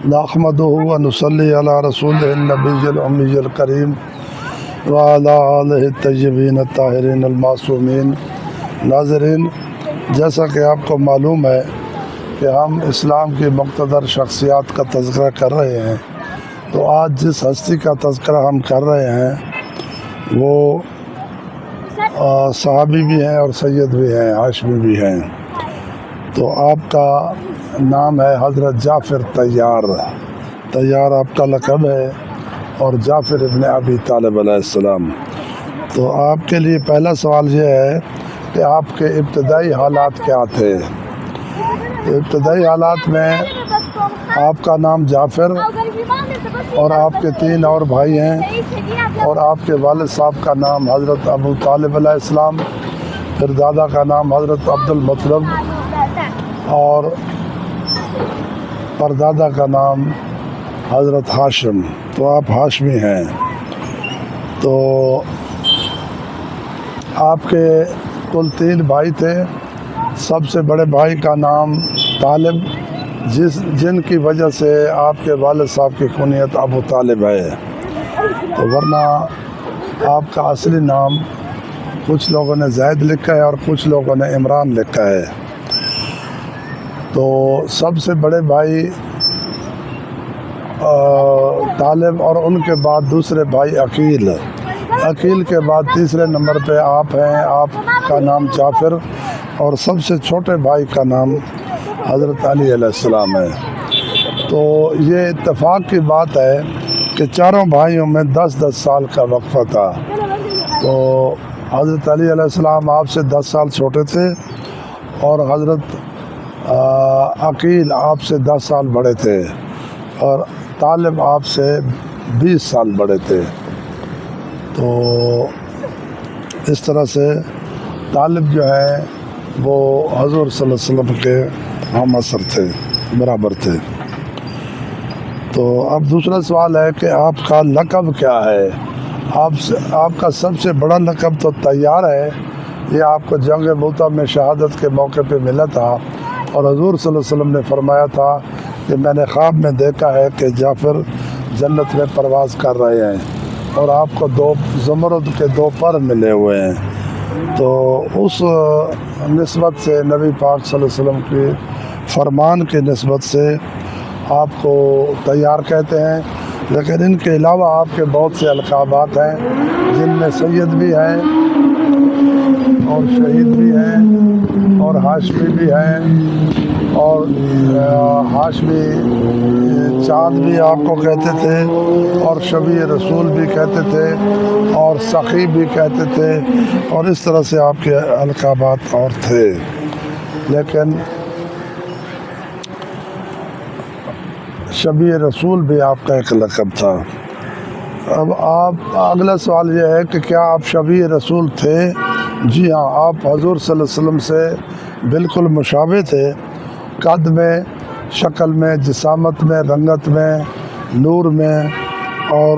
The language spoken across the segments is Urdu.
نحمدہ و نصلی علی رسولہ النبی الامی الکریم وعلی آلہ الطیبین الطاہرین المعصومین۔ ناظرین، جیسا کہ آپ کو معلوم ہے کہ ہم اسلام کی مقتدر شخصیات کا تذکرہ کر رہے ہیں، تو آج جس ہستی کا تذکرہ ہم کر رہے ہیں وہ صحابی بھی ہیں اور سید بھی ہیں، ہاشمی بھی ہیں۔ تو آپ کا نام ہے حضرت جعفر طیار۔ طیار آپ کا لقب ہے، اور جعفر ابن ابی طالب علیہ السلام۔ تو آپ کے لیے پہلا سوال یہ ہے کہ آپ کے ابتدائی حالات کیا تھے؟ تو ابتدائی حالات میں آپ کا نام جعفر، اور آپ کے 3 اور بھائی ہیں، اور آپ کے والد صاحب کا نام حضرت ابو طالب علیہ السلام، پھر دادا کا نام حضرت عبد المطلب، اور پردادا کا نام حضرت ہاشم۔ تو آپ ہاشمی ہیں۔ تو آپ کے کل 3 بھائی تھے۔ سب سے بڑے بھائی کا نام طالب، جن کی وجہ سے آپ کے والد صاحب کی کنیت ابو طالب ہے۔ تو ورنہ آپ کا اصلی نام کچھ لوگوں نے زید لکھا ہے اور کچھ لوگوں نے عمران لکھا ہے۔ تو سب سے بڑے بھائی طالب، اور ان کے بعد دوسرے بھائی عقیل۔ عقیل کے بعد تیسرے نمبر پہ آپ ہیں، آپ کا نام جعفر، اور سب سے چھوٹے بھائی کا نام حضرت علی علیہ السلام ہے۔ تو یہ اتفاق کی بات ہے کہ چاروں بھائیوں میں 10-10 سال کا وقفہ تھا۔ تو حضرت علی علیہ السلام آپ سے 10 سال چھوٹے تھے، اور حضرت عقیل آپ سے 10 سال بڑے تھے، اور طالب آپ سے 20 سال بڑے تھے۔ تو اس طرح سے طالب جو ہے وہ حضور صلی اللہ علیہ وسلم کے ہم عصر تھے، برابر تھے۔ تو اب دوسرا سوال ہے کہ آپ کا لقب کیا ہے؟ آپ کا سب سے بڑا لقب تو طیار ہے۔ یہ آپ کو جنگ موطا میں شہادت کے موقع پہ ملا تھا، اور حضور صلی اللہ علیہ وسلم نے فرمایا تھا کہ میں نے خواب میں دیکھا ہے کہ جعفر جنت میں پرواز کر رہے ہیں، اور آپ کو 2 زمرد کے 2 پر ملے ہوئے ہیں۔ تو اس نسبت سے نبی پاک صلی اللہ علیہ وسلم کی فرمان کی نسبت سے آپ کو طیار کہتے ہیں۔ لیکن ان کے علاوہ آپ کے بہت سے القابات ہیں، جن میں سید بھی ہیں، اور شہید بھی ہیں، اور ہاشمی بھی ہیں، اور ہاشمی چاند بھی آپ کو کہتے تھے، اور شبیہ رسول بھی کہتے تھے، اور سخی بھی کہتے تھے، اور اس طرح سے آپ کے القابات اور تھے۔ لیکن شبیہ رسول بھی آپ کا ایک لقب تھا۔ اب اگلا سوال یہ ہے کہ کیا آپ شبیہ رسول تھے؟ جی ہاں، آپ حضور صلی اللہ علیہ وسلم سے بالکل مشابہ تھے، قد میں، شکل میں، جسامت میں، رنگت میں، نور میں، اور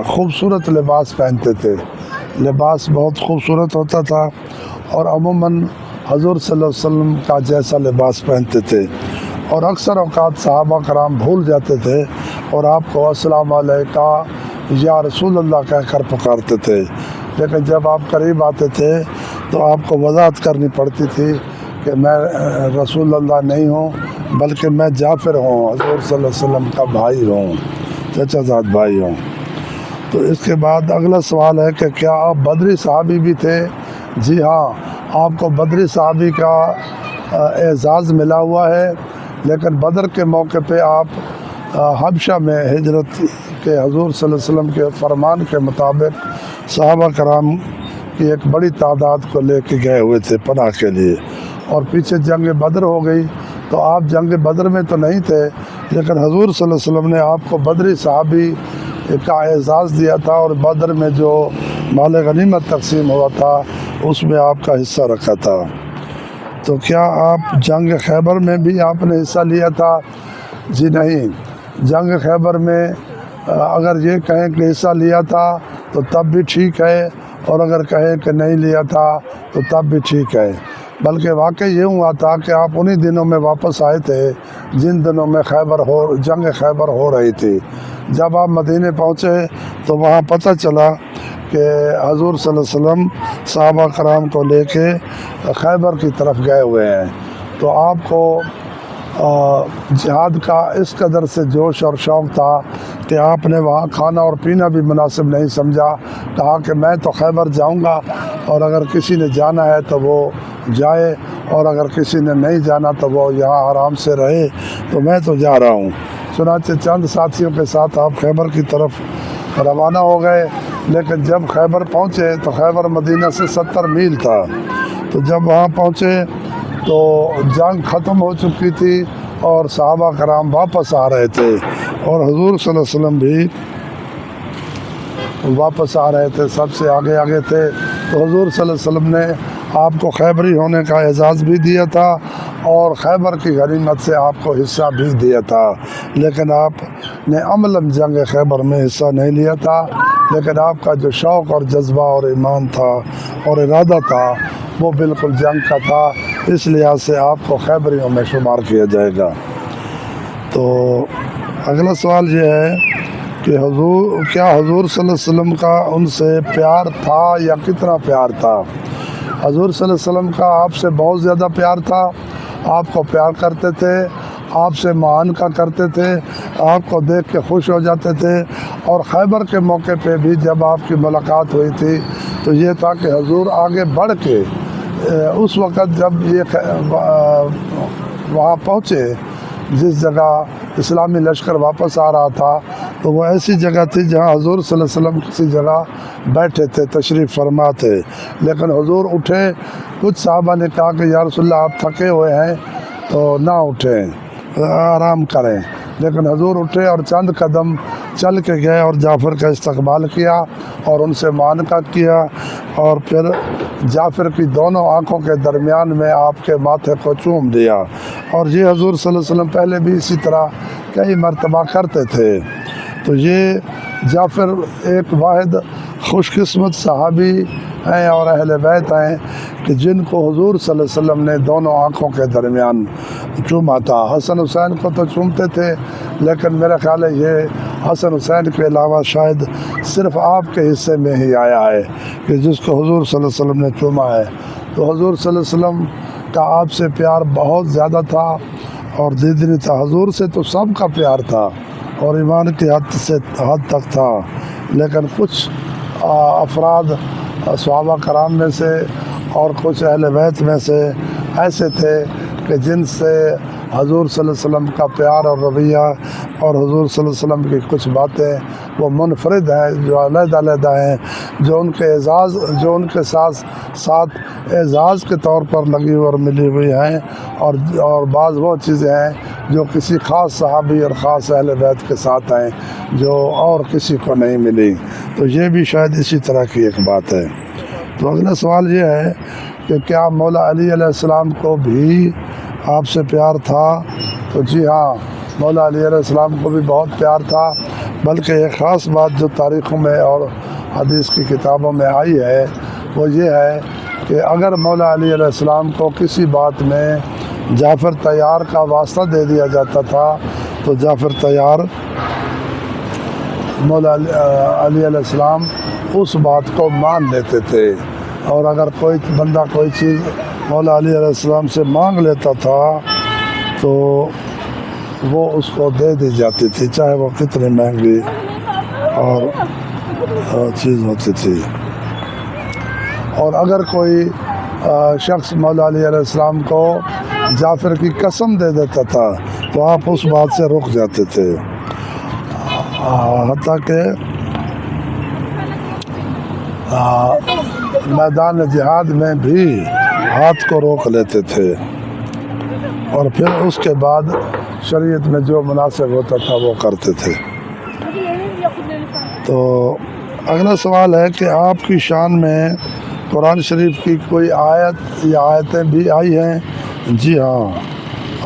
خوبصورت لباس پہنتے تھے۔ لباس بہت خوبصورت ہوتا تھا، اور عموماً حضور صلی اللہ علیہ وسلم کا جیسا لباس پہنتے تھے، اور اکثر اوقات صحابہ کرام بھول جاتے تھے، اور آپ کو السلام علیکہ یا رسول اللہ کہہ کر پکارتے تھے۔ لیکن جب آپ قریب آتے تھے تو آپ کو وضاحت کرنی پڑتی تھی کہ میں رسول اللہ نہیں ہوں، بلکہ میں جعفر ہوں، حضور صلی اللہ علیہ وسلم کا بھائی ہوں، چچا زاد بھائی ہوں۔ تو اس کے بعد اگلا سوال ہے کہ کیا آپ بدری صحابی بھی تھے؟ جی ہاں، آپ کو بدری صحابی کا اعزاز ملا ہوا ہے، لیکن بدر کے موقع پہ آپ حبشہ میں ہجرت کے حضور صلی اللہ علیہ وسلم کے فرمان کے مطابق صحابہ کرام کی ایک بڑی تعداد کو لے کے گئے ہوئے تھے پناہ کے لیے، اور پیچھے جنگ بدر ہو گئی، تو آپ جنگ بدر میں تو نہیں تھے، لیکن حضور صلی اللہ علیہ وسلم نے آپ کو بدری صحابی کا اعزاز دیا تھا، اور بدر میں جو مال غنیمت تقسیم ہوا تھا اس میں آپ کا حصہ رکھا تھا۔ تو کیا آپ جنگ خیبر میں بھی آپ نے حصہ لیا تھا؟ جی نہیں، جنگ خیبر میں اگر یہ کہیں کہ حصہ لیا تھا تو تب بھی ٹھیک ہے، اور اگر کہیں کہ نہیں لیا تھا تو تب بھی ٹھیک ہے۔ بلکہ واقعی یہ ہوا تھا کہ آپ انہی دنوں میں واپس آئے تھے جن دنوں میں جنگ خیبر ہو رہی تھی۔ جب آپ مدینے پہنچے تو وہاں پتہ چلا کہ حضور صلی اللہ علیہ وسلم صحابہ کرام کو لے کے خیبر کی طرف گئے ہوئے ہیں، تو آپ کو جہاد کا اس قدر سے جوش اور شوق تھا کہ آپ نے وہاں کھانا اور پینا بھی مناسب نہیں سمجھا، کہا کہ میں تو خیبر جاؤں گا، اور اگر کسی نے جانا ہے تو وہ جائے، اور اگر کسی نے نہیں جانا تو وہ یہاں آرام سے رہے، تو میں تو جا رہا ہوں۔ چنانچہ چند ساتھیوں کے ساتھ آپ خیبر کی طرف روانہ ہو گئے، لیکن جب خیبر پہنچے تو خیبر مدینہ سے 70 میل تھا، تو جب وہاں پہنچے تو جنگ ختم ہو چکی تھی اور صحابہ کرام واپس آ رہے تھے، اور حضور صلی اللہ علیہ وسلم بھی واپس آ رہے تھے، سب سے آگے آگے تھے۔ تو حضور صلی اللہ علیہ وسلم نے آپ کو خیبری ہونے کا اعزاز بھی دیا تھا اور خیبر کی غنیمت سے آپ کو حصہ بھی دیا تھا، لیکن آپ نے عملاً جنگ خیبر میں حصہ نہیں لیا تھا، لیکن آپ کا جو شوق اور جذبہ اور ایمان تھا اور ارادہ تھا وہ بالکل جنگ کا تھا، اس لحاظ سے آپ کو خیبریوں میں شمار کیا جائے گا۔ تو اگلا سوال یہ ہے کہ کیا حضور صلی اللہ علیہ وسلم کا ان سے پیار تھا یا کتنا پیار تھا؟ حضور صلی اللہ علیہ وسلم کا آپ سے بہت زیادہ پیار تھا، آپ کو پیار کرتے تھے، آپ سے معانقہ کرتے تھے، آپ کو دیکھ کے خوش ہو جاتے تھے، اور خیبر کے موقع پہ بھی جب آپ کی ملاقات ہوئی تھی تو یہ تھا کہ حضور آگے بڑھ کے اس وقت جب یہ وہاں پہنچے جس جگہ اسلامی لشکر واپس آ رہا تھا، تو وہ ایسی جگہ تھی جہاں حضور صلی اللہ علیہ وسلم کسی جگہ بیٹھے تھے، تشریف فرما تھے، لیکن حضور اٹھے۔ کچھ صحابہ نے کہا کہ یا رسول اللہ آپ تھکے ہوئے ہیں تو نہ اٹھیں، آرام کریں، لیکن حضور اٹھے اور چند قدم چل کے گئے اور جعفر کا استقبال کیا اور ان سے معانقہ کیا، اور پھر جعفر کی دونوں آنکھوں کے درمیان میں آپ کے ماتھے کو چوم دیا، اور یہ حضور صلی اللہ علیہ وسلم پہلے بھی اسی طرح کئی مرتبہ کرتے تھے۔ تو یہ جعفر ایک واحد خوش قسمت صحابی ہیں اور اہل بیت ہیں کہ جن کو حضور صلی اللہ علیہ وسلم نے دونوں آنکھوں کے درمیان چوما تھا۔ حسن حسین کو تو چومتے تھے، لیکن میرا خیال ہے یہ حسن حسین کے علاوہ شاید صرف آپ کے حصے میں ہی آیا ہے کہ جس کو حضور صلی اللہ علیہ وسلم نے چوما ہے۔ تو حضور صلی اللہ علیہ وسلم کا آپ سے پیار بہت زیادہ تھا اور دیدنی تھا۔ حضور سے تو سب کا پیار تھا اور ایمان کی حد تک تھا، لیکن کچھ افراد صحابہ کرام میں سے اور کچھ اہل بیت میں سے ایسے تھے کہ جن سے حضور صلی اللہ علیہ وسلم کا پیار اور رویہ اور حضور صلی اللہ علیہ وسلم کی کچھ باتیں وہ منفرد ہیں، جو علیحدہ علیحدہ ہیں، جو ان کے ساتھ اعزاز کے طور پر لگی اور ملی ہوئی ہیں، اور بعض وہ چیزیں ہیں جو کسی خاص صحابی اور خاص اہل بیت کے ساتھ ہیں جو اور کسی کو نہیں ملی۔ تو یہ بھی شاید اسی طرح کی ایک بات ہے۔ تو اگلا سوال یہ ہے کہ کیا مولا علی علیہ السلام کو بھی آپ سے پیار تھا؟ تو جی ہاں، مولا علی علیہ السلام کو بھی بہت پیار تھا، بلکہ ایک خاص بات جو تاریخوں میں اور حدیث کی کتابوں میں آئی ہے وہ یہ ہے کہ اگر مولا علی علیہ السلام کو کسی بات میں جعفر طیار کا واسطہ دے دیا جاتا تھا تو جعفر طیار مولا علی علیہ السلام اس بات کو مان لیتے تھے، اور اگر کوئی بندہ کوئی چیز مولا علی علیہ السلام سے مانگ لیتا تھا تو وہ اس کو دے دی جاتی تھی، چاہے وہ کتنی مہنگی اور چیز ہوتی تھی۔ اور اگر کوئی شخص مولا علی علیہ السلام کو جعفر کی قسم دے دیتا تھا تو آپ اس بات سے رک جاتے تھے، حتیٰ کہ میدان جہاد میں بھی ہاتھ کو روک لیتے تھے، اور پھر اس کے بعد شریعت میں جو مناسب ہوتا تھا وہ کرتے تھے۔ تو اگلا سوال ہے کہ آپ کی شان میں قرآن شریف کی کوئی آیت یا آیتیں بھی آئی ہیں؟ جی ہاں،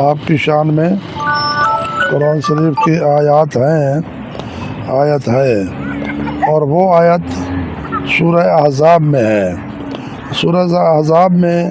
آپ کی شان میں قرآن شریف کی آیت ہے، اور وہ آیت سورہ احزاب میں ہے۔ سورہ احزاب میں